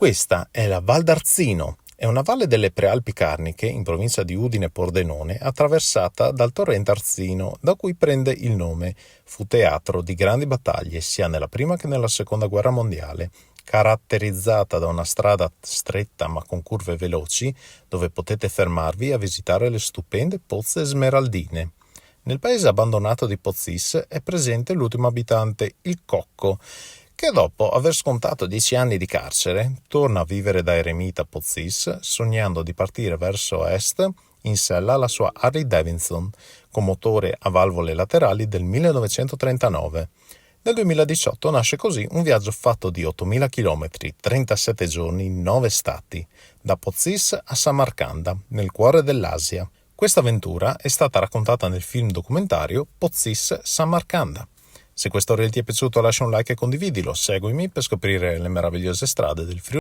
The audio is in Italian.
Questa è la Val d'Arzino, è una valle delle Prealpi Carniche, in provincia di Udine-Pordenone, attraversata dal torrente Arzino, da cui prende il nome. Fu teatro di grandi battaglie sia nella prima che nella seconda guerra mondiale, caratterizzata da una strada stretta ma con curve veloci, dove potete fermarvi a visitare le stupende pozze smeraldine. Nel paese abbandonato di Pozis è presente l'ultimo abitante, il Cocco, che dopo aver scontato 10 anni di carcere torna a vivere da eremita a Pozis, sognando di partire verso est in sella alla sua Harley Davidson, con motore a valvole laterali del 1939. Nel 2018 nasce così un viaggio fatto di 8.000 km, 37 giorni, 9 stati, da Pozis a Samarcanda, nel cuore dell'Asia. Questa avventura è stata raccontata nel film documentario Pozis Samarcanda. Se questo reel ti è piaciuto lascia un like e condividilo, seguimi per scoprire le meravigliose strade del Friuli.